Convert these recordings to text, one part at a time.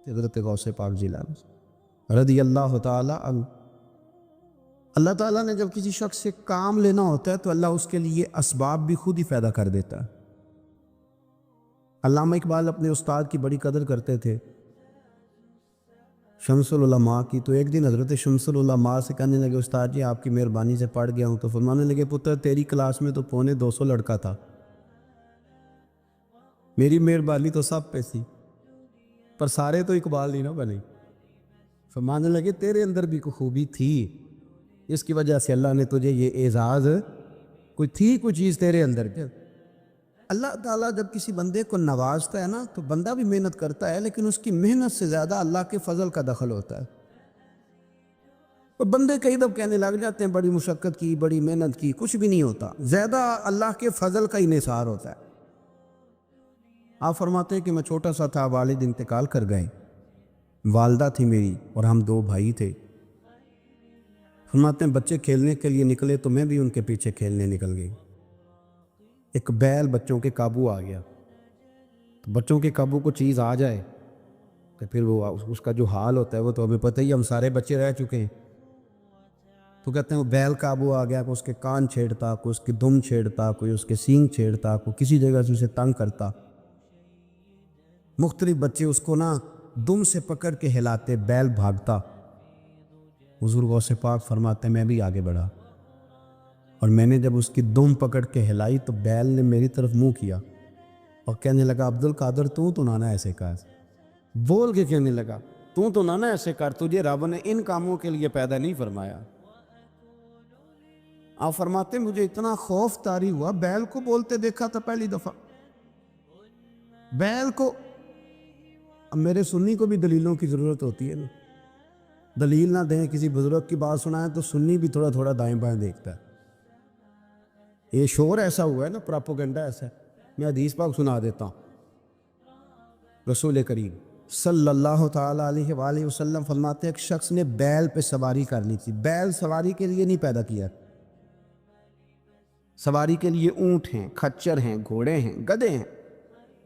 حضرت غوث پاک جیلانی رضی اللہ تعالی عنہ۔ اللہ تعالیٰ نے جب کسی شخص سے کام لینا ہوتا ہے تو اللہ اس کے لیے اسباب بھی خود ہی پیدا کر دیتا ہے۔ علامہ اقبال اپنے استاد کی بڑی قدر کرتے تھے، شمس العلماء کی۔ تو ایک دن حضرت شمس العلماء سے کہنے لگے استاد جی آپ کی مہربانی سے پڑھ گیا ہوں۔ تو فرمانے لگے پتر تیری کلاس میں تو 250 لڑکا تھا، میری مہربانی تو سب پہ تھی، پر سارے تو اقبال نہیں نہ بنے۔ فرمانے لگے تیرے اندر بھی کوئی خوبی تھی، اس کی وجہ سے اللہ نے تجھے یہ اعزاز، کوئی چیز تیرے اندر کیا۔ اللہ تعالیٰ جب کسی بندے کو نوازتا ہے نا تو بندہ بھی محنت کرتا ہے، لیکن اس کی محنت سے زیادہ اللہ کے فضل کا دخل ہوتا ہے۔ اور بندے کئی دفعہ کہنے لگ جاتے ہیں بڑی مشقت کی، بڑی محنت کی، کچھ بھی نہیں ہوتا، زیادہ اللہ کے فضل کا انحصار ہوتا ہے۔ آپ فرماتے ہیں کہ میں چھوٹا سا تھا، والد انتقال کر گئے، والدہ تھی میری اور ہم 2 بھائی تھے۔ فرماتے ہیں بچے کھیلنے کے لیے نکلے تو میں بھی ان کے پیچھے کھیلنے نکل گئی۔ ایک بیل بچوں کے قابو آ گیا، تو بچوں کے قابو کو چیز آ جائے تو پھر وہ اس کا جو حال ہوتا ہے وہ تو ہمیں پتہ ہی، ہم سارے بچے رہ چکے ہیں۔ تو کہتے ہیں وہ بیل قابو آ گیا، کوئی اس کے کان چھیڑتا، کوئی اس کی دم چھیڑتا، کوئی اس کے سینگ چھیڑتا، کوئی کسی جگہ سے اسے تنگ کرتا۔ مختلف بچے اس کو نا دم سے پکڑ کے ہلاتے، بیل بھاگتا۔ حضور غوث پاک فرماتے ہیں میں بھی آگے بڑھا، اور میں نے جب اس کی دم پکڑ کے ہلائی تو بیل نے میری طرف منہ کیا اور کہنے لگا عبد القادر تو نہ ایسے کر، بول کے کہنے لگا تو نہ ایسے کر، تجھے رب نے ان کاموں کے لیے پیدا نہیں فرمایا۔ آپ فرماتے مجھے اتنا خوف طاری ہوا، بیل کو بولتے دیکھا تھا پہلی دفعہ، بیل کو۔ اب میرے سنی کو بھی دلیلوں کی ضرورت ہوتی ہے نا، دلیل نہ دیں، کسی بزرگ کی بات سنائیں تو سنی بھی تھوڑا تھوڑا دائیں بائیں دیکھتا ہے۔ یہ شور ایسا ہوا ہے نا، پراپوگنڈا ایسا ہے۔ میں حدیث پاک سنا دیتا ہوں۔ رسول کریم صلی اللہ تعالیٰ علیہ وآلہ وسلم فرماتے ہیں ایک شخص نے بیل پہ سواری کرنی تھی۔ بیل سواری کے لیے نہیں پیدا کیا، سواری کے لیے اونٹ ہیں، کھچر ہیں، گھوڑے ہیں، گدھے ہیں،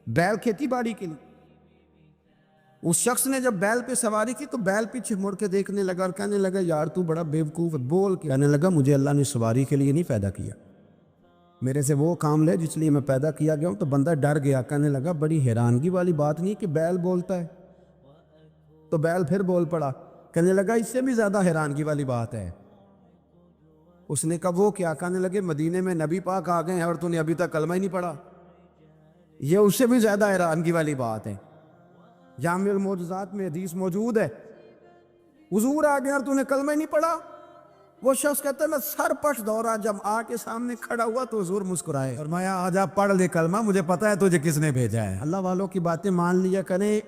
بیل کھیتی باڑی کے لیے۔ اس شخص نے جب بیل پہ سواری کی تو بیل پیچھے مڑ کے دیکھنے لگا اور کہنے لگا یار تو بڑا بیوقوف ہے، بول کے کہنے لگا مجھے اللہ نے سواری کے لیے نہیں پیدا کیا، میرے سے وہ کام لے جس لیے میں پیدا کیا گیا ہوں۔ تو بندہ ڈر گیا، کہنے لگا بڑی حیرانگی والی بات نہیں کہ بیل بولتا ہے۔ تو بیل پھر بول پڑا، کہنے لگا اس سے بھی زیادہ حیرانگی والی بات ہے۔ اس نے کہا وہ کیا؟ کہنے لگے مدینے میں نبی پاک آ گئے ہیں اور تو نے ابھی تک کلمہ ہی نہیں پڑھا، یہ اس سے بھی زیادہ حیرانگی والی بات ہے۔ جامع المعجزات میں حدیث موجود ہے، حضور آ گئے اور تو نے کلمہ ہی نہیں پڑھا۔ وہ شخص کہتا ہے میں سر پٹ دوڑا، جب آ کے سامنے کھڑا ہوا تو حضور مسکرائے، فرمایا آجا پڑھ لے کلمہ، مجھے پتا ہے تجھے کس نے بھیجا ہے۔ اللہ والوں کی باتیں مان لیا کریں۔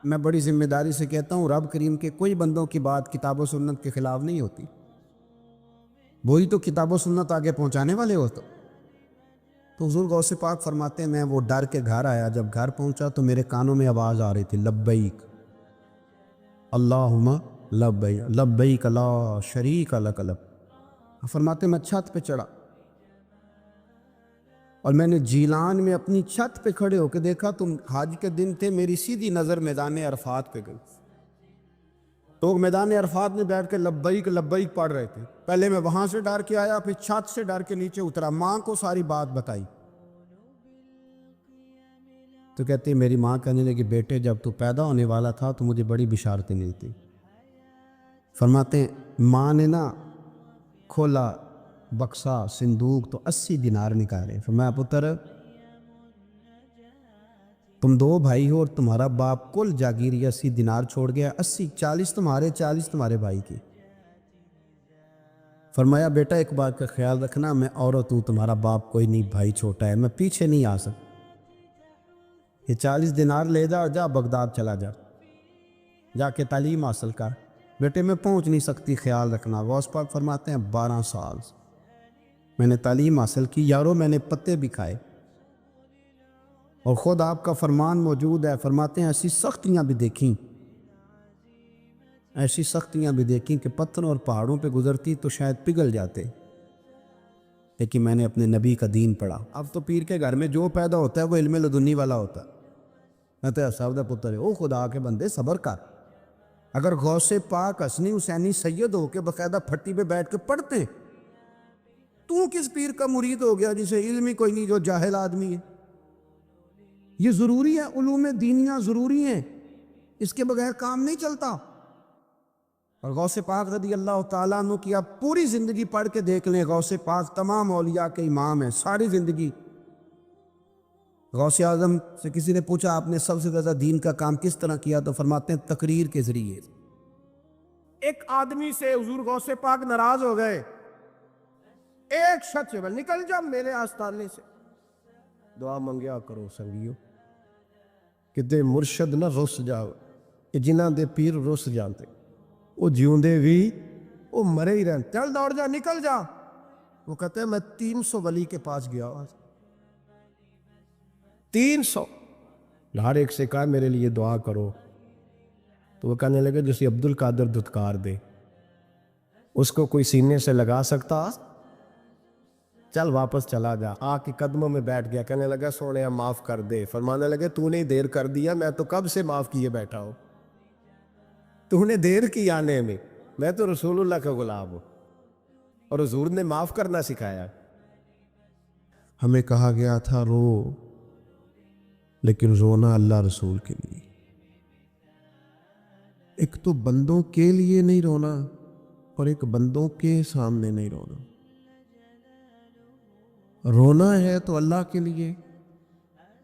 میں بڑی ذمہ داری سے کہتا ہوں رب کریم کے کوئی بندوں کی بات کتاب و سنت کے خلاف نہیں ہوتی، وہی تو کتاب و سنت آگے پہنچانے والے ہو۔ تو حضور غوث پاک فرماتے ہیں میں وہ ڈر کے گھر آیا، جب گھر پہنچا تو میرے کانوں میں آواز آ رہی تھی لبیک اللہم لبیک لبیک لا شریک لک لبیک۔ فرماتے میں چھت پہ چڑھا اور میں نے جیلان میں اپنی چھت پہ کھڑے ہو کے دیکھا، تم حج کے دن تھے، میری سیدھی نظر میدان عرفات پہ گئی۔ تو میدان عرفات میں بیٹھ کے لبیک لبیک پڑھ رہے تھے۔ پہلے میں وہاں سے ڈر کے آیا، پھر چھت سے ڈر کے نیچے اترا، ماں کو ساری بات بتائی۔ تو کہتے میری ماں کہنے لگی بیٹے جب تو پیدا ہونے والا تھا تو مجھے بڑی بشارتیں ملی تھی۔ فرماتے ہیں ماں نے نا کھولا بکسا صندوق تو 80 دینار نکالے۔ فرمایا پتر تم 2 بھائی ہو اور تمہارا باپ کل جاگیری 80 دینار چھوڑ گیا، 80 40 تمہارے 40 تمہارے بھائی کی۔ فرمایا بیٹا ایک بات کا خیال رکھنا، میں عورت ہوں، تمہارا باپ کوئی نہیں، بھائی چھوٹا ہے، میں پیچھے نہیں آ سکتا، یہ 40 دینار لے جا اور جا بغداد چلا جا، جا کے تعلیم حاصل کر۔ بیٹے میں پہنچ نہیں سکتی، خیال رکھنا۔ غوث پاک فرماتے ہیں 12 سال میں نے تعلیم حاصل کی یارو، میں نے پتے بھی کھائے، اور خود آپ کا فرمان موجود ہے، فرماتے ہیں ایسی سختیاں بھی دیکھیں، ایسی سختیاں بھی دیکھیں کہ پتھروں اور پہاڑوں پہ گزرتی تو شاید پگھل جاتے، لیکن میں نے اپنے نبی کا دین پڑھا۔ اب تو پیر کے گھر میں جو پیدا ہوتا ہے وہ علم لدنی والا ہوتا ہے، عطا صاحب دا پتر ہے، او خدا کے بندے صبر کر. اگر غوث پاک حسنی حسینی سید ہو کے باقاعدہ پھٹی پہ بیٹھ کے پڑھتے، تو کس پیر کا مرید ہو گیا جسے علم ہی کوئی نہیں، جو جاہل آدمی ہے؟ یہ ضروری ہے، علوم دینیاں ضروری ہیں، اس کے بغیر کام نہیں چلتا. اور غوث پاک رضی اللہ تعالیٰ عنہ کی آپ پوری زندگی پڑھ کے دیکھ لیں. غوث پاک تمام اولیاء کے امام ہیں، ساری زندگی. غوث اعظم سے کسی نے پوچھا آپ نے سب سے زیادہ دین کا کام کس طرح کیا، تو فرماتے ہیں تقریر کے ذریعے. ایک آدمی سے حضور غوث پاک ناراض ہو گئے، ایک شخص سے نکل جا میرے آستانے سے. دعا منگیا کرو سنگیو کہ مرشد نہ رس جاؤ، کہ جنہ دے پیر رس جانتے وہ جیوندے بھی وہ مرے ہی رہن. چل دوڑ جا، نکل جا. وہ کہتے ہیں میں 300 ولی کے پاس گیا، 300 ہر ایک سے کہا میرے لیے دعا کرو. تو وہ کہنے لگے جسے عبد القادر دھتکار دے، اس کو کوئی سینے سے لگا سکتا؟ چل واپس چلا جا. آ کے قدموں میں بیٹھ گیا، کہنے لگا سونے معاف کر دے. فرمانے لگے تو نے دیر کر دیا، میں تو کب سے معاف کیے بیٹھا ہوں، تو نے دیر کی آنے میں تو رسول اللہ کا غلام ہوں، اور حضور نے معاف کرنا سکھایا. ہمیں کہا گیا تھا رو، لیکن رونا اللہ رسول کے لیے. ایک تو بندوں کے لیے نہیں رونا، اور ایک بندوں کے سامنے نہیں رونا. رونا ہے تو اللہ کے لیے،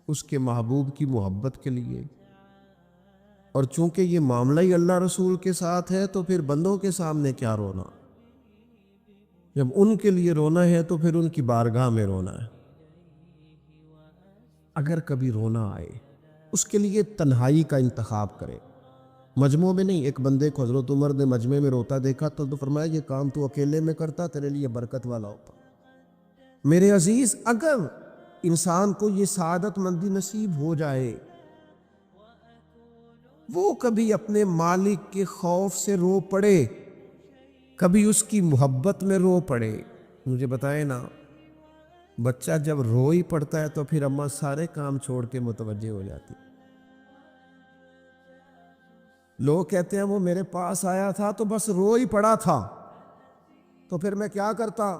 اس کے محبوب کی محبت کے لیے. اور چونکہ یہ معاملہ ہی اللہ رسول کے ساتھ ہے تو پھر بندوں کے سامنے کیا رونا. جب ان کے لیے رونا ہے تو پھر ان کی بارگاہ میں رونا ہے. اگر کبھی رونا آئے اس کے لیے تنہائی کا انتخاب کرے، مجمع میں نہیں. ایک بندے کو حضرت عمر نے مجمع میں روتا دیکھا تو فرمایا یہ کام تو اکیلے میں کرتا، تیرے لیے برکت والا ہوتا. میرے عزیز، اگر انسان کو یہ سعادت مندی نصیب ہو جائے، وہ کبھی اپنے مالک کے خوف سے رو پڑے، کبھی اس کی محبت میں رو پڑے. مجھے بتائیں نا، بچہ جب رو ہی پڑتا ہے تو پھر اماں سارے کام چھوڑ کے متوجہ ہو جاتی. لوگ کہتے ہیں وہ میرے پاس آیا تھا تو بس رو ہی پڑا تھا، تو پھر میں کیا کرتا؟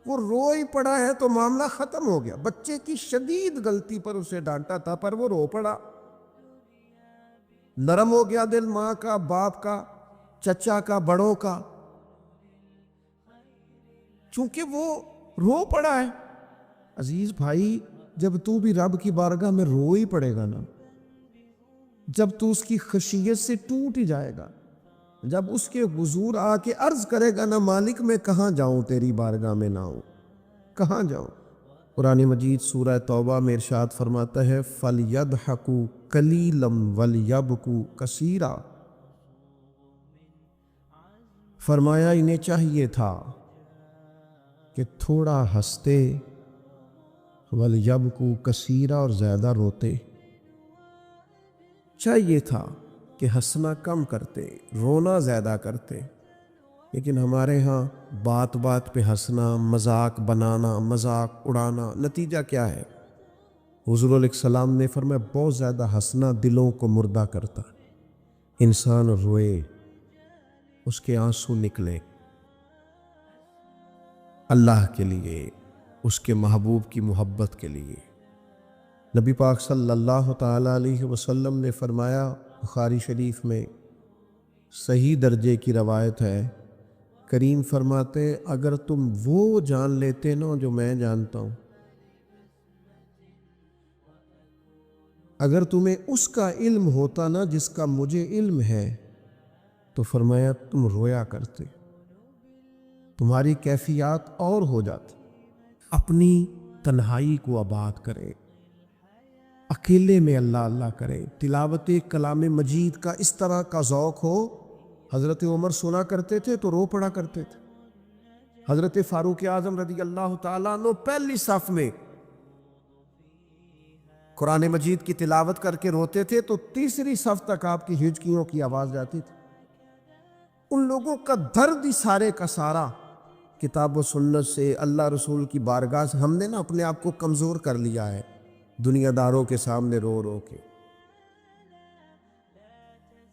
وہ رو ہی پڑا ہے تو معاملہ ختم ہو گیا. بچے کی شدید غلطی پر اسے ڈانٹا تھا، پر وہ رو پڑا، نرم ہو گیا دل ماں کا، باپ کا، چچا کا، بڑوں کا، چونکہ وہ رو پڑا ہے. عزیز بھائی، جب تو بھی رب کی بارگاہ میں رو ہی پڑے گا نا، جب تو اس کی خشیت سے ٹوٹ ہی جائے گا، جب اس کے حضور آ کے عرض کرے گا نا مالک میں کہاں جاؤں تیری بارگاہ میں نہ ہوں، کہاں جاؤں. قرآن مجید سورہ توبہ میں ارشاد فرماتا ہے فَلْيَضْحَكُوا قَلِيلًا وَلْيَبْكُوا كَثِيرًا. فرمایا انہیں چاہیے تھا کہ تھوڑا ہنستے، وَلْيَبْكُوا كَثِيرًا اور زیادہ روتے. چاہیے تھا کہ ہنسنا کم کرتے، رونا زیادہ کرتے. لیکن ہمارے ہاں بات بات پہ ہنسنا، مذاق بنانا، مذاق اڑانا، نتیجہ کیا ہے؟ حضور علیہ السلام نے فرمایا بہت زیادہ ہنسنا دلوں کو مردہ کرتا. انسان روئے، اس کے آنسو نکلے اللہ کے لیے، اس کے محبوب کی محبت کے لیے. نبی پاک صلی اللہ تعالیٰ علیہ وسلم نے فرمایا، بخاری شریف میں صحیح درجے کی روایت ہے، کریم فرماتے اگر تم وہ جان لیتے نا جو میں جانتا ہوں، اگر تمہیں اس کا علم ہوتا نا جس کا مجھے علم ہے، تو فرمایا تم رویا کرتے، تمہاری کیفیات اور ہو جاتی. اپنی تنہائی کو آباد کرے، اکیلے میں اللہ اللہ کرے، تلاوت کلام مجید کا اس طرح کا ذوق ہو. حضرت عمر سنا کرتے تھے تو رو پڑا کرتے تھے. حضرت فاروق اعظم رضی اللہ تعالیٰ عنہ پہلی صف میں قرآن مجید کی تلاوت کر کے روتے تھے تو تیسری صف تک آپ کی ہچکیوں کی آواز جاتی تھی. ان لوگوں کا درد ہی سارے کا سارا کتاب و سنت سے، اللہ رسول کی بارگاہ سے. ہم نے نا اپنے آپ کو کمزور کر لیا ہے دنیا داروں کے سامنے رو رو کے.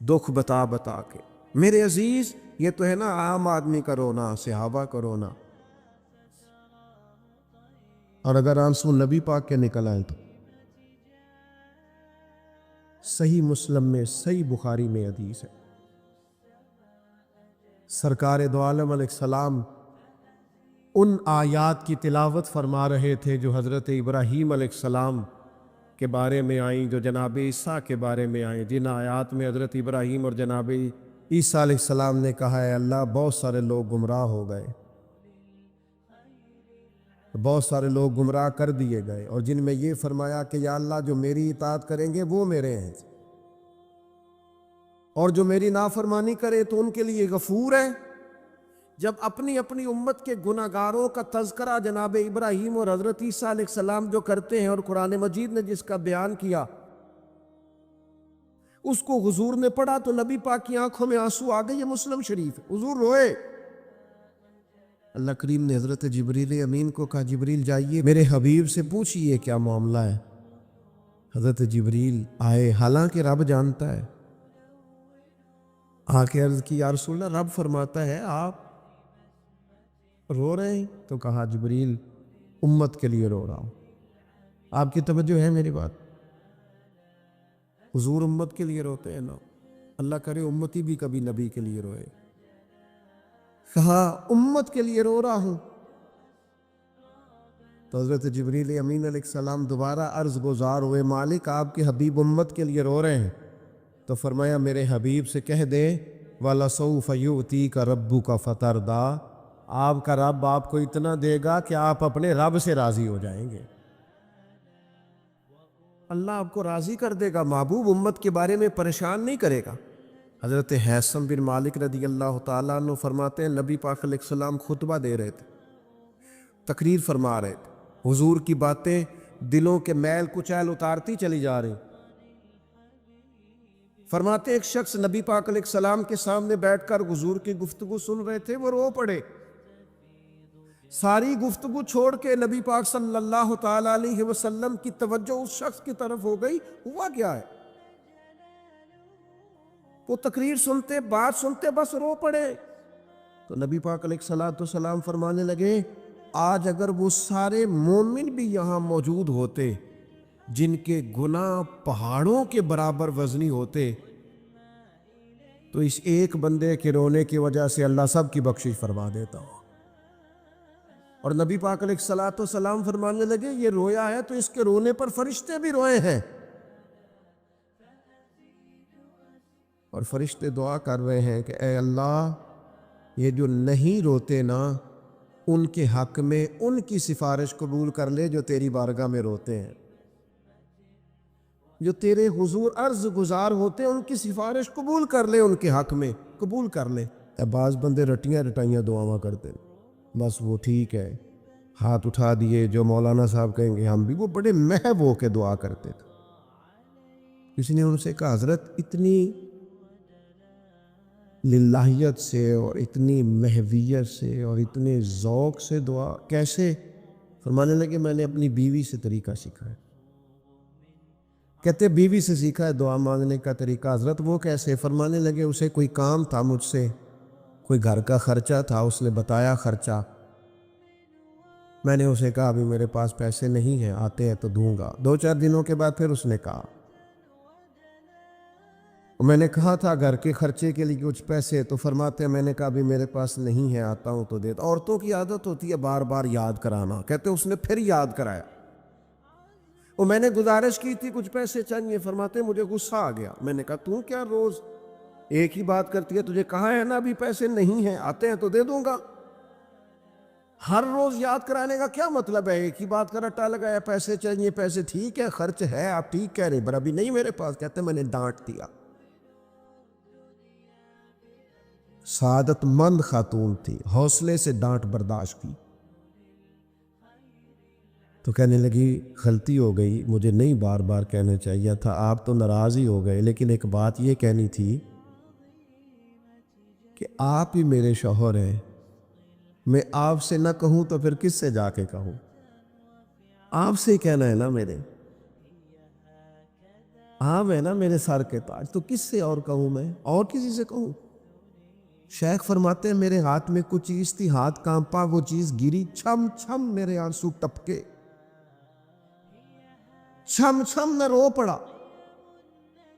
دکھ بتا بتا کے۔ میرے عزیز یہ تو ہے نا عام آدمی کا رونا، صحابہ کا رونا، اور اگر آنسو نبی پاک کے نکل آئے تو صحیح مسلم میں، صحیح بخاری میں حدیث ہے، سرکار دو عالم علیہ السلام ان آیات کی تلاوت فرما رہے تھے جو حضرت ابراہیم علیہ السلام کے بارے میں آئیں، جو جناب عیسیٰ کے بارے میں آئیں، جن آیات میں حضرت ابراہیم اور جناب عیسیٰ علیہ السلام نے کہا ہے اللہ بہت سارے لوگ گمراہ ہو گئے، بہت سارے لوگ گمراہ کر دیے گئے، اور جن میں یہ فرمایا کہ یا اللہ جو میری اطاعت کریں گے وہ میرے ہیں، اور جو میری نافرمانی کرے تو ان کے لیے غفور ہے۔ جب اپنی اپنی امت کے گناہگاروں کا تذکرہ جناب ابراہیم اور حضرت عیسیٰ علیہ السلام جو کرتے ہیں، اور قرآن مجید نے جس کا بیان کیا اس کو حضور نے پڑھا تو نبی پاک کی آنکھوں میں آنسو آ گئے۔ یہ مسلم شریف ہے، حضور روئے۔ اللہ کریم نے حضرت جبریل امین کو کہا جبریل جائیے میرے حبیب سے پوچھئے کیا معاملہ ہے۔ حضرت جبریل آئے، حالانکہ رب جانتا ہے، آ کے عرض کی یا رسول اللہ رب فرماتا ہے آپ رو رہے ہیں؟ تو کہا جبریل امت کے لیے رو رہا ہوں۔ آپ کی توجہ ہے میری بات؟ حضور امت کے لیے روتے ہیں نا، اللہ کرے امتی بھی کبھی نبی کے لیے روئے۔ کہا امت کے لیے رو رہا ہوں۔ تو حضرت جبریل امین علیہ السلام دوبارہ عرض گزار ہوئے مالک آپ کے حبیب امت کے لیے رو رہے ہیں، تو فرمایا میرے حبیب سے کہہ دے وَلَسَوْفَ يُؤْتِيكَ رَبُّكَ فَتَرْضَىٰ، آپ کا رب آپ کو اتنا دے گا کہ آپ اپنے رب سے راضی ہو جائیں گے۔ اللہ آپ کو راضی کر دے گا، محبوب امت کے بارے میں پریشان نہیں کرے گا۔ حضرت حیثم بن مالک رضی اللہ تعالیٰ عنہ فرماتے ہیں نبی پاک علیہ السلام خطبہ دے رہے تھے، تقریر فرما رہے تھے، حضور کی باتیں دلوں کے میل کچیل اتارتی چلی جا رہی۔ فرماتے ایک شخص نبی پاک علیہ السلام کے سامنے بیٹھ کر حضور کی گفتگو سن رہے تھے، وہ رو پڑے، ساری گفتگو چھوڑ کے نبی پاک صلی اللہ تعالیٰ علیہ وسلم کی توجہ اس شخص کی طرف ہو گئی۔ ہوا کیا ہے؟ وہ تقریر سنتے، بات سنتے بس رو پڑے۔ تو نبی پاک علیہ السلام فرمانے لگے آج اگر وہ سارے مومن بھی یہاں موجود ہوتے جن کے گناہ پہاڑوں کے برابر وزنی ہوتے تو اس ایک بندے کے رونے کی وجہ سے اللہ سب کی بخشش فرما دیتا ہو۔ اور نبی پاک علیہ السلام فرمانے لگے یہ رویا ہے تو اس کے رونے پر فرشتے بھی روئے ہیں، اور فرشتے دعا کر رہے ہیں کہ اے اللہ یہ جو نہیں روتے نا ان کے حق میں ان کی سفارش قبول کر لے جو تیری بارگاہ میں روتے ہیں، جو تیرے حضور عرض گزار ہوتے ہیں ان کی سفارش قبول کر لے، ان کے حق میں قبول کر لے۔ بعض بندے رٹیاں رٹائیاں دعاواں کرتے ہیں، بس وہ ٹھیک ہے ہاتھ اٹھا دیے جو مولانا صاحب کہیں گے ہم بھی، وہ بڑے محب ہو کے دعا کرتے تھے۔ کسی نے ان سے کہا حضرت اتنی للہیت سے اور اتنی محویت سے اور اتنے ذوق سے دعا کیسے؟ فرمانے لگے میں نے اپنی بیوی سے طریقہ سیکھا ہے۔ کہتے بیوی سے سیکھا ہے دعا مانگنے کا طریقہ؟ حضرت وہ کیسے؟ فرمانے لگے اسے کوئی کام تھا مجھ سے، کوئی گھر کا خرچہ تھا، اس نے بتایا خرچہ، میں نے اسے کہا ابھی میرے پاس پیسے نہیں ہیں، آتے ہیں تو دوں گا۔ 2-4 دنوں کے بعد پھر اس نے کہا، میں نے کہا تھا گھر کے خرچے کے لیے کچھ پیسے، تو فرماتے ہیں میں نے کہا ابھی میرے پاس نہیں ہے، آتا ہوں تو دیتا۔ عورتوں کی عادت ہوتی ہے بار بار یاد کرانا، کہتے اس نے پھر یاد کرایا، اور میں نے گزارش کی تھی کچھ پیسے چاہیے، فرماتے مجھے غصہ آ گیا، میں نے کہا تو کیا روز ایک ہی بات کرتی ہے، تجھے کہا ہے نا ابھی پیسے نہیں ہیں، آتے ہیں تو دے دوں گا۔ ہر روز یاد کرانے کا کیا مطلب ہے؟ ایک ہی بات کا رٹا لگایا، پیسے چاہیے، پیسے ٹھیک ہے خرچ ہے آپ ٹھیک کہہ رہے پر ابھی نہیں میرے پاس۔ کہتے میں نے ڈانٹ دیا۔ سعادت مند خاتون تھی، حوصلے سے ڈانٹ برداشت کی، تو کہنے لگی غلطی ہو گئی، مجھے نہیں بار بار کہنا چاہیے تھا، آپ تو ناراض ہی ہو گئے، لیکن ایک بات یہ کہنی تھی کہ آپ ہی میرے شوہر ہیں، میں آپ سے نہ کہوں تو پھر کس سے جا کے کہوں؟ آپ سے ہی کہنا ہے نا میرے۔ آپ ہے نا میرے سر کے تاج، تو کس سے اور کہوں میں؟ اور کسی سے کہوں؟ شیخ فرماتے ہیں میرے ہاتھ میں کچھ چیز تھی، ہاتھ کانپا، وہ چیز گری، چھم چھم میرے آنسو ٹپکے، چھم چھم میں رو پڑا۔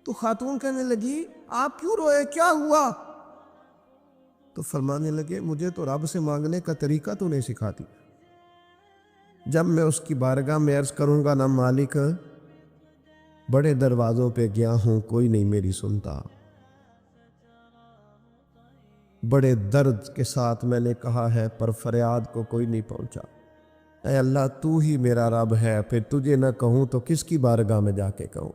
تو خاتون کہنے لگی آپ کیوں روئے، کیا ہوا؟ تو فرمانے لگے مجھے تو رب سے مانگنے کا طریقہ تو نہیں سکھاتی، جب میں اس کی بارگاہ میں عرض کروں گا نا مالک بڑے دروازوں پہ گیا ہوں کوئی نہیں میری سنتا، بڑے درد کے ساتھ میں نے کہا ہے پر فریاد کو کوئی نہیں پہنچا، اے اللہ تو ہی میرا رب ہے، پھر تجھے نہ کہوں تو کس کی بارگاہ میں جا کے کہوں؟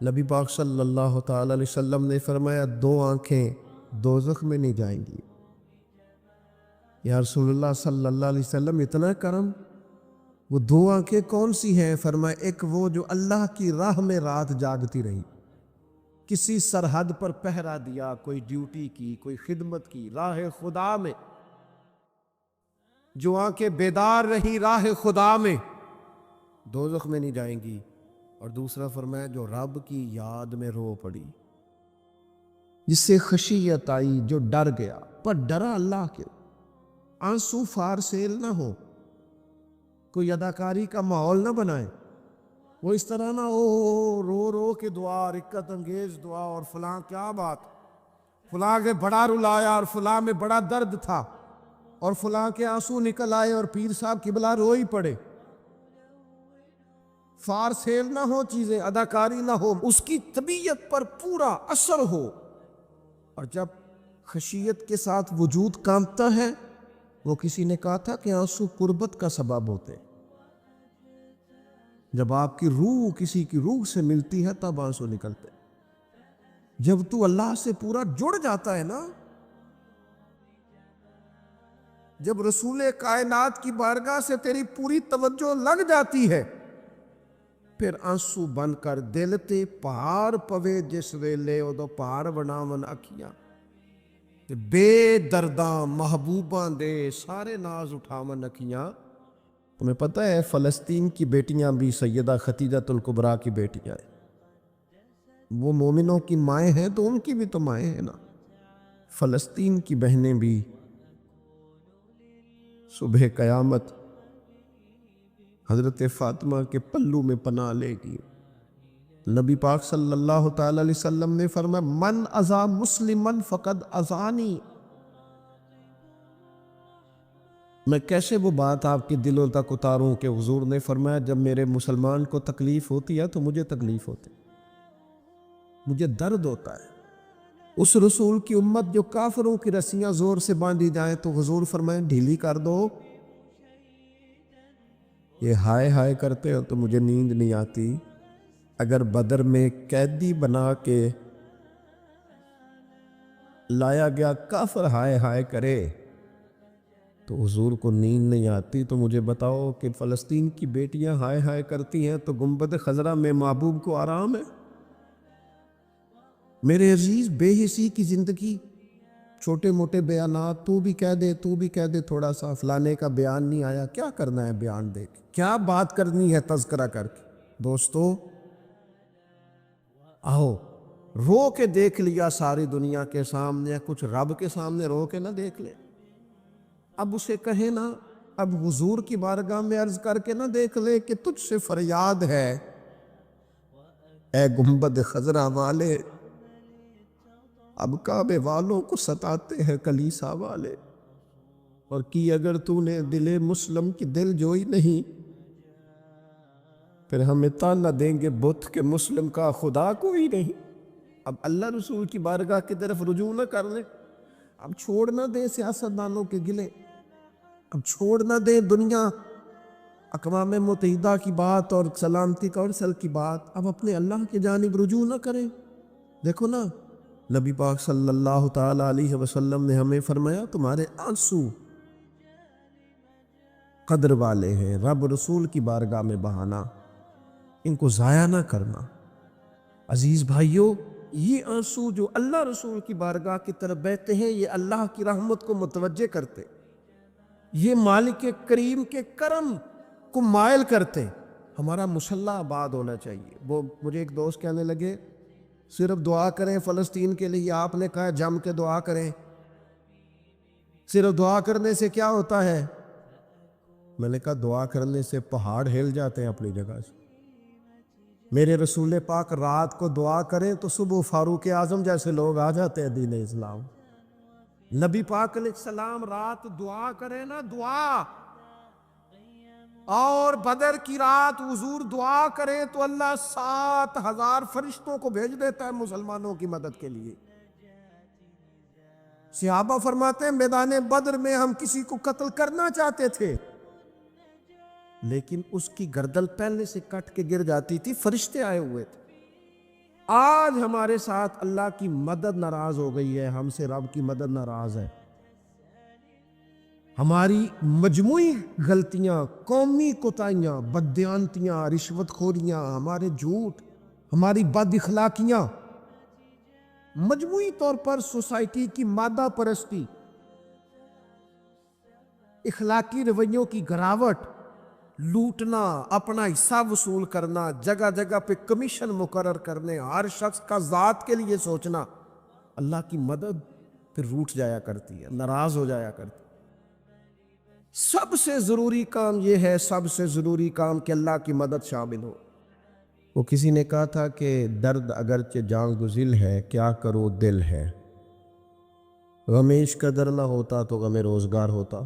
نبی پاک صلی اللہ تعالی علیہ وسلم نے فرمایا دو آنکھیں دوزخ میں نہیں جائیں گی۔ یا رسول اللہ صلی اللہ علیہ وسلم اتنا کرم، وہ دو آنکھیں کون سی ہیں؟ فرمایا ایک وہ جو اللہ کی راہ میں رات جاگتی رہی، کسی سرحد پر پہرا دیا، کوئی ڈیوٹی کی، کوئی خدمت کی، راہ خدا میں جو آنکھیں بیدار رہی راہ خدا میں، دوزخ میں نہیں جائیں گی۔ اور دوسرا فرمایا جو رب کی یاد میں رو پڑی، جس سے خشیت آئی، جو ڈر گیا، پر ڈرا اللہ کے، آنسو فار سیل نہ ہو، کوئی اداکاری کا ماحول نہ بنائے، وہ اس طرح نہ ہو رو رو کے دعا، رقت انگیز دعا، اور فلاں کیا بات، فلاں کے بڑا رلایا اور فلاں میں بڑا درد تھا اور فلاں کے آنسو نکل آئے اور پیر صاحب قبلہ رو ہی پڑے۔ فار سیل نہ ہو چیزیں، اداکاری نہ ہو، اس کی طبیعت پر پورا اثر ہو۔ اور جب خشیت کے ساتھ وجود کانپتا ہے، وہ کسی نے کہا تھا کہ آنسو قربت کا سبب ہوتے، جب آپ کی روح کسی کی روح سے ملتی ہے تب آنسو نکلتے، جب تو اللہ سے پورا جڑ جاتا ہے نا، جب رسول کائنات کی بارگاہ سے تیری پوری توجہ لگ جاتی ہے، پھر آنسو بن کر دل تے پہاڑ پوے جس ویلے ادو پہاڑ بناون اکھیاں، بے درداں محبوباں دے سارے ناز اٹھاون اکھیاں۔ تمہیں پتہ ہے فلسطین کی بیٹیاں بھی سیدہ خدیجۃ الکبریٰ کی بیٹیاں ہیں، وہ مومنوں کی مائیں ہیں تو ان کی بھی تو مائیں ہیں نا۔ فلسطین کی بہنیں بھی صبح قیامت حضرت فاطمہ کے پلو میں پناہ لے گی۔ نبی پاک صلی اللہ تعالی علیہ وسلم نے فرمایا من اذا مسلمن فقد اذانی، میں کیسے وہ بات آپ کے دلوں تک اتاروں کہ حضور نے فرمایا جب میرے مسلمان کو تکلیف ہوتی ہے تو مجھے تکلیف ہوتی، مجھے درد ہوتا ہے۔ اس رسول کی امت جو کافروں کی رسیاں زور سے باندھی جائیں تو حضور فرمائیں ڈھیلی کر دو، یہ ہائے ہائے کرتے ہو تو مجھے نیند نہیں آتی۔ اگر بدر میں قیدی بنا کے لایا گیا کافر ہائے ہائے کرے تو حضور کو نیند نہیں آتی، تو مجھے بتاؤ کہ فلسطین کی بیٹیاں ہائے ہائے کرتی ہیں تو گنبد خضرا میں محبوب کو آرام ہے؟ میرے عزیز بے حسی کی زندگی، چھوٹے موٹے بیانات، تو بھی کہہ دے تھوڑا سا، فلانے کا بیان نہیں آیا، کیا کرنا ہے بیان دے کے، کیا بات کرنی ہے تذکرہ کر کے؟ دوستو آؤ رو کے دیکھ لیا ساری دنیا کے سامنے، کچھ رب کے سامنے رو کے نہ دیکھ لے۔ اب اسے کہے نا، اب حضور کی بارگاہ میں عرض کر کے نہ دیکھ لے کہ تجھ سے فریاد ہے اے گنبد خضرا والے، اب کعبے والوں کو ستاتے ہیں کلیسا والے، اور کی اگر تو نے دل مسلم کی دل جوئی نہیں، پھر ہمیں تانا دیں گے بت کہ مسلم کا خدا کوئی نہیں۔ اب اللہ رسول کی بارگاہ کی طرف رجوع نہ کر لیں، اب چھوڑ نہ دیں سیاستدانوں کے گلے، اب چھوڑ نہ دیں دنیا اقوام متحدہ کی بات اور سلامتی کونسل کی بات، اب اپنے اللہ کی جانب رجوع نہ کریں۔ دیکھو نا نبی پاک صلی اللہ تعالی علیہ وسلم نے ہمیں فرمایا تمہارے آنسو قدر والے ہیں، رب رسول کی بارگاہ میں بہانا، ان کو ضائع نہ کرنا۔ عزیز بھائیو، یہ آنسو جو اللہ رسول کی بارگاہ کی طرف بہتے ہیں، یہ اللہ کی رحمت کو متوجہ کرتے، یہ مالک کریم کے کرم کو مائل کرتے، ہمارا مسلح آباد ہونا چاہیے. وہ مجھے ایک دوست کہنے لگے صرف دعا کریں فلسطین کے لیے. آپ نے کہا جم کے دعا کریں. صرف دعا کرنے سے کیا ہوتا ہے؟ میں نے کہا دعا کرنے سے پہاڑ ہل جاتے ہیں اپنی جگہ سے. میرے رسول پاک رات کو دعا کریں تو صبح فاروق اعظم جیسے لوگ آ جاتے ہیں دین اسلام. نبی پاک علیہ السلام رات دعا کریں نا، دعا، اور بدر کی رات حضور دعا کریں تو اللہ 7,000 فرشتوں کو بھیج دیتا ہے مسلمانوں کی مدد کے لیے. صحابہ فرماتے ہیں میدان بدر میں ہم کسی کو قتل کرنا چاہتے تھے لیکن اس کی گردن پہلے سے کٹ کے گر جاتی تھی، فرشتے آئے ہوئے تھے. آج ہمارے ساتھ اللہ کی مدد ناراض ہو گئی ہے، ہم سے رب کی مدد ناراض ہے. ہماری مجموعی غلطیاں، قومی کوتاہیاں، بددیانتیاں، رشوت خوریاں، ہمارے جھوٹ، ہماری بد اخلاقیاں، مجموعی طور پر سوسائٹی کی مادہ پرستی، اخلاقی رویوں کی گراوٹ، لوٹنا، اپنا حصہ وصول کرنا، جگہ جگہ پہ کمیشن مقرر کرنے، ہر شخص کا ذات کے لیے سوچنا، اللہ کی مدد پھر روٹ جایا کرتی ہے، ناراض ہو جایا کرتی ہے. سب سے ضروری کام یہ ہے، سب سے ضروری کام کہ اللہ کی مدد شامل ہو. وہ کسی نے کہا تھا کہ درد اگرچہ جان گزل ہے، کیا کرو دل ہے. غم عشق کا در نہ ہوتا تو غم روزگار ہوتا.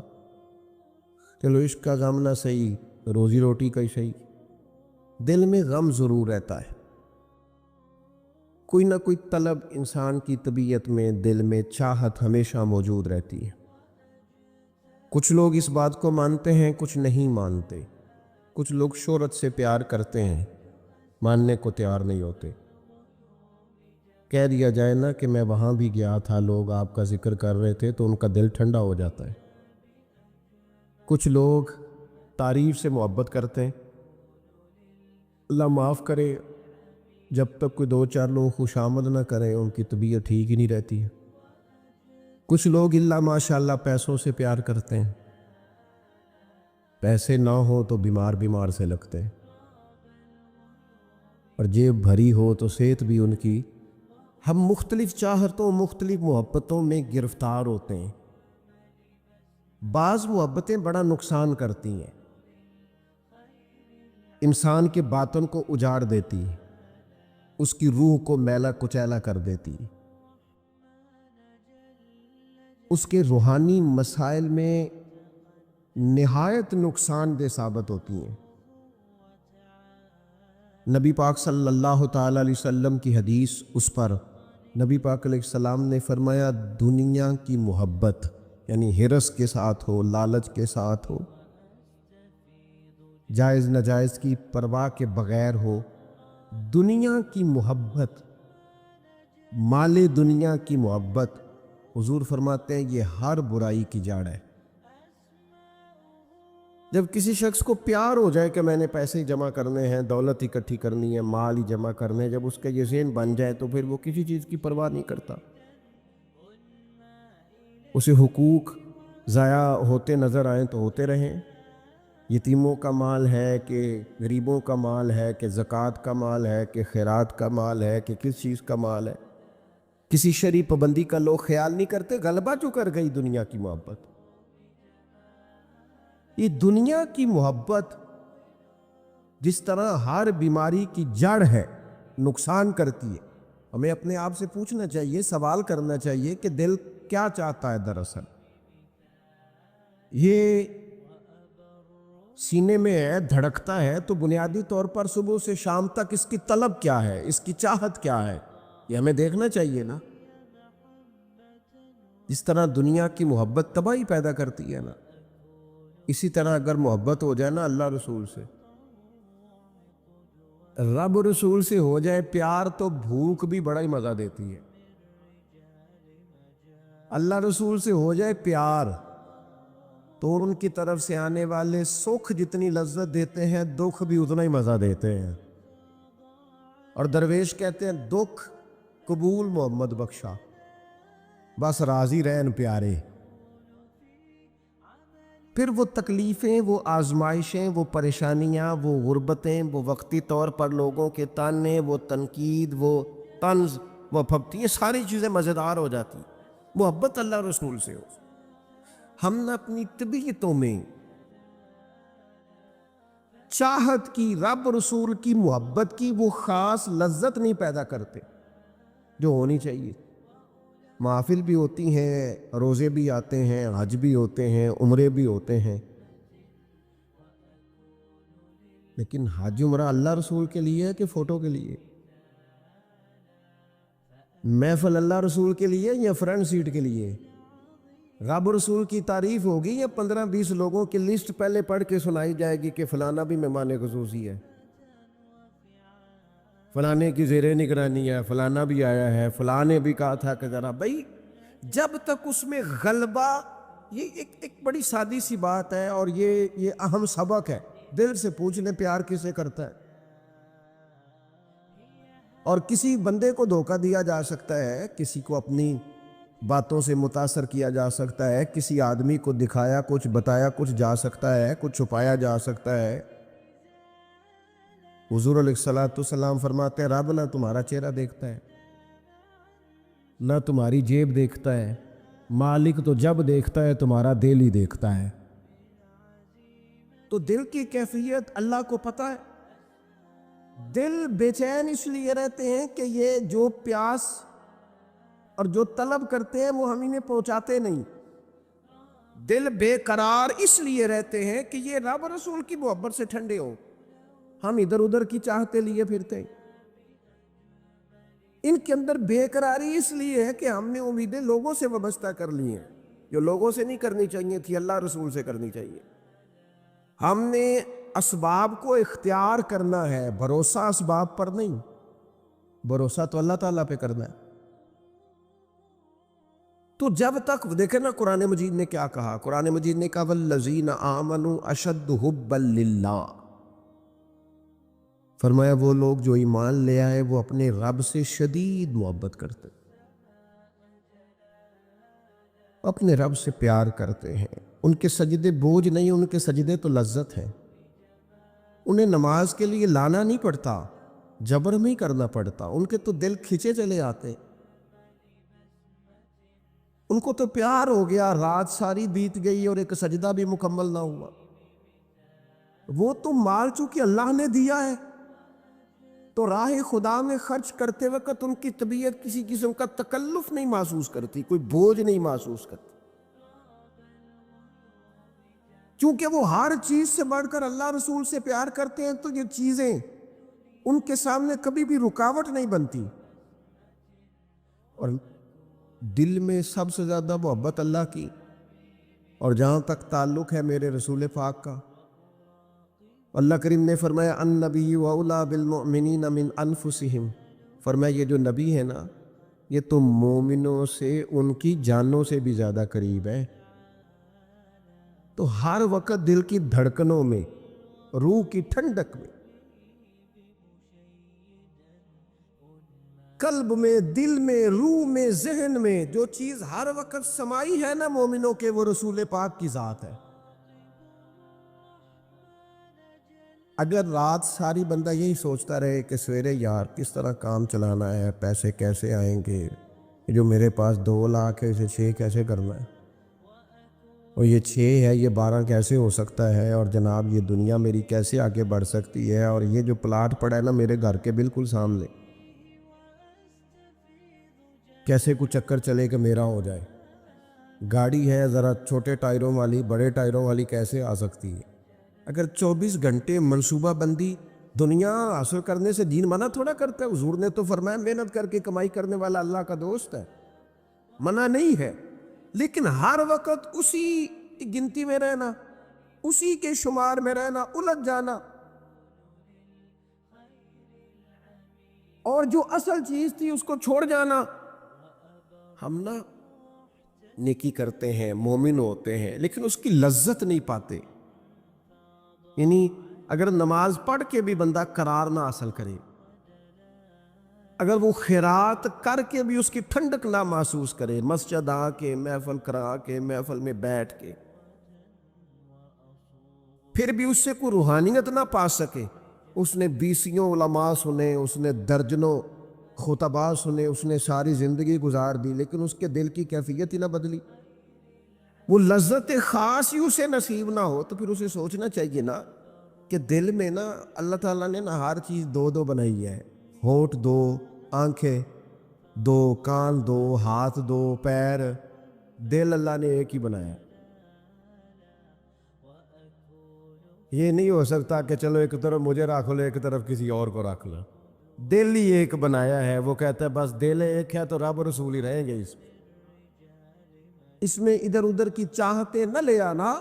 چلو عشق کا غم نہ صحیح، روزی روٹی کا ہی صحیح، دل میں غم ضرور رہتا ہے. کوئی نہ کوئی طلب انسان کی طبیعت میں، دل میں چاہت ہمیشہ موجود رہتی ہے. کچھ لوگ اس بات کو مانتے ہیں، کچھ نہیں مانتے. کچھ لوگ شہرت سے پیار کرتے ہیں، ماننے کو تیار نہیں ہوتے. کہہ دیا جائے نا کہ میں وہاں بھی گیا تھا، لوگ آپ کا ذکر کر رہے تھے تو ان کا دل ٹھنڈا ہو جاتا ہے. کچھ لوگ تعریف سے محبت کرتے ہیں، اللہ معاف کرے جب تک کوئی 2-4 لوگ خوش آمد نہ کریں ان کی طبیعت ٹھیک ہی نہیں رہتی ہے. کچھ لوگ اللہ ماشاءاللہ پیسوں سے پیار کرتے ہیں، پیسے نہ ہو تو بیمار سے لگتے ہیں، اور جیب بھری ہو تو صحت بھی ان کی. ہم مختلف چاہتوں، مختلف محبتوں میں گرفتار ہوتے ہیں. بعض محبتیں بڑا نقصان کرتی ہیں، انسان کے باطن کو اجاڑ دیتی ہیں، اس کی روح کو میلا کچیلا کر دیتی ہیں، اس کے روحانی مسائل میں نہایت نقصان دہ ثابت ہوتی ہیں. نبی پاک صلی اللہ تعالی علیہ وسلم کی حدیث، اس پر نبی پاک علیہ السلام نے فرمایا دنیا کی محبت یعنی ہرس کے ساتھ ہو، لالچ کے ساتھ ہو، جائز ناجائز کی پرواہ کے بغیر ہو، دنیا کی محبت، مال دنیا کی محبت، حضور فرماتے ہیں یہ ہر برائی کی جڑ ہے. جب کسی شخص کو پیار ہو جائے کہ میں نے پیسے جمع کرنے ہیں، دولت اکٹھی کرنی ہے، مال ہی جمع کرنے ہیں، جب اس کا یہ ذہن بن جائے تو پھر وہ کسی چیز کی پرواہ نہیں کرتا. اسے حقوق ضائع ہوتے نظر آئیں تو ہوتے رہیں، یتیموں کا مال ہے کہ غریبوں کا مال ہے کہ زکوٰۃ کا مال ہے کہ خیرات کا مال ہے کہ کس چیز کا مال ہے، کسی شرعی پابندی کا لوگ خیال نہیں کرتے. غلبہ جو کر گئی دنیا کی محبت. یہ دنیا کی محبت جس طرح ہر بیماری کی جڑ ہے، نقصان کرتی ہے. ہمیں اپنے آپ سے پوچھنا چاہیے، سوال کرنا چاہیے کہ دل کیا چاہتا ہے دراصل. یہ سینے میں ہے، دھڑکتا ہے تو بنیادی طور پر صبح سے شام تک اس کی طلب کیا ہے، اس کی چاہت کیا ہے، یہ ہمیں دیکھنا چاہیے نا. جس طرح دنیا کی محبت تباہی پیدا کرتی ہے نا، اسی طرح اگر محبت ہو جائے نا اللہ رسول سے، رب رسول سے ہو جائے پیار تو بھوک بھی بڑا ہی مزہ دیتی ہے. اللہ رسول سے ہو جائے پیار تو ان کی طرف سے آنے والے سکھ جتنی لذت دیتے ہیں، دکھ بھی اتنا ہی مزہ دیتے ہیں. اور درویش کہتے ہیں دکھ قبول محمد بخشا، بس راضی رہن پیارے. پھر وہ تکلیفیں، وہ آزمائشیں، وہ پریشانیاں، وہ غربتیں، وہ وقتی طور پر لوگوں کے تانے، وہ تنقید، وہ طنز، وہ پھپتی، یہ ساری چیزیں مزیدار ہو جاتی. محبت اللہ رسول سے ہو. ہم نے اپنی طبیعتوں میں چاہت کی، رب رسول کی محبت کی وہ خاص لذت نہیں پیدا کرتے جو ہونی چاہیے. محافل بھی ہوتی ہیں، روزے بھی آتے ہیں، حج بھی ہوتے ہیں، عمرے بھی ہوتے ہیں، لیکن حج عمرہ اللہ رسول کے لیے ہے کہ فوٹو کے لیے؟ محفل اللہ رسول کے لیے یا فرنٹ سیٹ کے لیے؟ رب رسول کی تعریف ہوگی یا 15-20 لوگوں کی لسٹ پہلے پڑھ کے سنائی جائے گی کہ فلانا بھی مہمان خصوصی ہے، فلانے کی زیر نگرانی ہے، فلانا بھی آیا ہے، فلانے بھی کہا تھا کہ ذرا بھائی. جب تک اس میں غلبہ، یہ ایک بڑی سادی سی بات ہے اور یہ اہم سبق ہے. دل سے پوچھ لیں پیار کسے کرتا ہے؟ اور کسی بندے کو دھوکہ دیا جا سکتا ہے، کسی کو اپنی باتوں سے متاثر کیا جا سکتا ہے، کسی آدمی کو دکھایا کچھ، بتایا کچھ جا سکتا ہے، کچھ چھپایا جا سکتا ہے. حضور علیہ الصلوۃ والسلام فرماتے ہیں رب نہ تمہارا چہرہ دیکھتا ہے، نہ تمہاری جیب دیکھتا ہے، مالک تو جب دیکھتا ہے تمہارا دل ہی دیکھتا ہے. تو دل کی کیفیت اللہ کو پتہ ہے. دل بے چین اس لیے رہتے ہیں کہ یہ جو پیاس اور جو طلب کرتے ہیں وہ ہم انہیں پہنچاتے نہیں. دل بے قرار اس لیے رہتے ہیں کہ یہ رب رسول کی محبت سے ٹھنڈے ہوں. ہم ادھر ادھر کی چاہتے لیے پھرتے ہیں. ان کے اندر بے قراری اس لیے ہے کہ ہم نے امیدیں لوگوں سے وابستہ کر لی ہیں جو لوگوں سے نہیں کرنی چاہیے تھی، اللہ رسول سے کرنی چاہیے. ہم نے اسباب کو اختیار کرنا ہے، بھروسہ اسباب پر نہیں، بھروسہ تو اللہ تعالیٰ پہ کرنا ہے. تو جب تک دیکھیں نا قرآن مجید نے کیا کہا، قرآن مجید نے کہا والذین آمنوا اشد حبا للہ، فرمایا وہ لوگ جو ایمان لے آئے وہ اپنے رب سے شدید محبت کرتے، اپنے رب سے پیار کرتے ہیں. ان کے سجدے بوجھ نہیں، ان کے سجدے تو لذت ہے. انہیں نماز کے لیے لانا نہیں پڑتا، جبر نہیں کرنا پڑتا، ان کے تو دل کھچے چلے آتے. ان کو تو پیار ہو گیا، رات ساری بیت گئی اور ایک سجدہ بھی مکمل نہ ہوا. وہ تو مال چونکہ اللہ نے دیا ہے تو راہ خدا میں خرچ کرتے وقت ان کی طبیعت کسی قسم کا تکلف نہیں محسوس کرتی، کوئی بوجھ نہیں محسوس کرتی، چونکہ وہ ہر چیز سے بڑھ کر اللہ رسول سے پیار کرتے ہیں. تو یہ چیزیں ان کے سامنے کبھی بھی رکاوٹ نہیں بنتی. اور دل میں سب سے زیادہ محبت اللہ کی، اور جہاں تک تعلق ہے میرے رسول پاک کا، اللہ کریم نے فرمایا النبی اولیٰ بالمؤمنین من انفسہم، فرمایا یہ جو نبی ہے نا یہ تو مومنوں سے ان کی جانوں سے بھی زیادہ قریب ہے. تو ہر وقت دل کی دھڑکنوں میں، روح کی ٹھنڈک میں، قلب میں، دل میں، روح میں، ذہن میں جو چیز ہر وقت سمائی ہے نا مومنوں کے، وہ رسول پاک کی ذات ہے. اگر رات ساری بندہ یہی سوچتا رہے کہ سویرے یار کس طرح کام چلانا ہے، پیسے کیسے آئیں گے، جو میرے پاس 2 لاکھ ہے اسے 6 کیسے کرنا ہے، اور یہ 6 ہے یہ 12 کیسے ہو سکتا ہے، اور جناب یہ دنیا میری کیسے آگے بڑھ سکتی ہے، اور یہ جو پلاٹ پڑا ہے نا میرے گھر کے بالکل سامنے کیسے کچھ چکر چلے کہ میرا ہو جائے، گاڑی ہے ذرا چھوٹے ٹائروں والی بڑے ٹائروں والی کیسے آ سکتی ہے. اگر 24 گھنٹے منصوبہ بندی دنیا حاصل کرنے سے دین منع تھوڑا کرتا ہے. حضور نے تو فرمایا محنت کر کے کمائی کرنے والا اللہ کا دوست ہے، منع نہیں ہے، لیکن ہر وقت اسی گنتی میں رہنا، اسی کے شمار میں رہنا، الجھ جانا، اور جو اصل چیز تھی اس کو چھوڑ جانا. ہم نا نیکی کرتے ہیں، مومن ہوتے ہیں، لیکن اس کی لذت نہیں پاتے. یعنی اگر نماز پڑھ کے بھی بندہ قرار نہ حاصل کرے، اگر وہ خیرات کر کے بھی اس کی ٹھنڈک نہ محسوس کرے، مسجد آ کے، محفل کرا کے، محفل میں بیٹھ کے، پھر بھی اس سے کوئی روحانیت نہ پا سکے، اس نے بیسیوں علماء سنے، اس نے درجنوں خطباء سنے، اس نے ساری زندگی گزار دی، لیکن اس کے دل کی کیفیت ہی نہ بدلی، وہ لذت خاص ہی اسے نصیب نہ ہو، تو پھر اسے سوچنا چاہیے نا کہ دل میں نا اللہ تعالیٰ نے نا ہر چیز دو دو بنائی ہے، ہونٹ دو، آنکھیں دو، کان دو، ہاتھ دو، پیر، دل اللہ نے ایک ہی بنایا۔ یہ نہیں ہو سکتا کہ چلو ایک طرف مجھے رکھ لو، ایک طرف کسی اور کو رکھ لو، دل ہی ایک بنایا ہے۔ وہ کہتا ہے بس دل ایک ہے تو رب رسول ہی رہیں گے، اس میں ادھر ادھر کی چاہتے نہ لے آنا،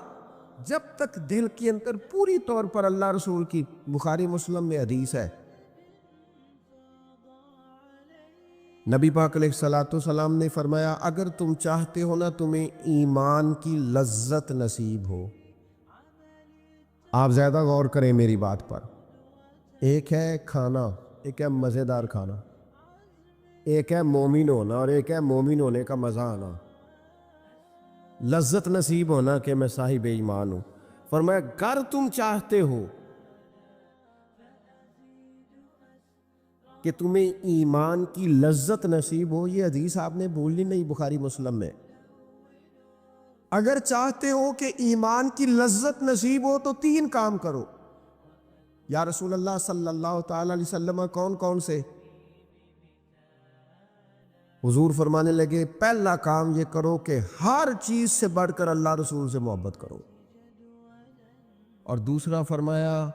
جب تک دل کے اندر پوری طور پر اللہ رسول کی، بخاری مسلم میں حدیث ہے، نبی پاک علیہ الصلوۃ والسلام نے فرمایا اگر تم چاہتے ہو نا تمہیں ایمان کی لذت نصیب ہو، آپ زیادہ غور کریں میری بات پر، ایک ہے کھانا، ایک ہے مزیدار کھانا، ایک ہے مومن ہونا اور ایک ہے مومن ہونے کا مزہ آنا، لذت نصیب ہونا کہ میں صاحب ایمان ہوں۔ فرمایا اگر تم چاہتے ہو کہ تمہیں ایمان کی لذت نصیب ہو، یہ حدیث آپ نے بھولنی نہیں، بخاری مسلم میں، اگر چاہتے ہو کہ ایمان کی لذت نصیب ہو تو تین کام کرو۔ یا رسول اللہ صلی اللہ تعالی علیہ وسلم کون کون سے؟ حضور فرمانے لگے پہلا کام یہ کرو کہ ہر چیز سے بڑھ کر اللہ رسول سے محبت کرو، اور دوسرا فرمایا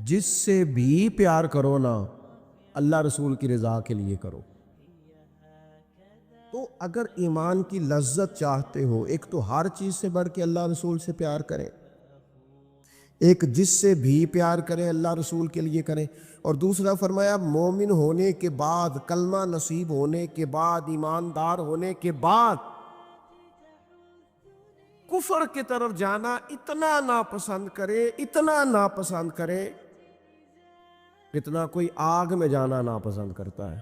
جس سے بھی پیار کرو نا اللہ رسول کی رضا کے لیے کرو۔ تو اگر ایمان کی لذت چاہتے ہو، ایک تو ہر چیز سے بڑھ کے اللہ رسول سے پیار کریں، ایک جس سے بھی پیار کریں اللہ رسول کے لیے کریں، اور دوسرا فرمایا مومن ہونے کے بعد، کلمہ نصیب ہونے کے بعد، ایماندار ہونے کے بعد کفر کی طرف جانا اتنا ناپسند کرے، اتنا ناپسند کرے جتنا کوئی آگ میں جانا ناپسند کرتا ہے۔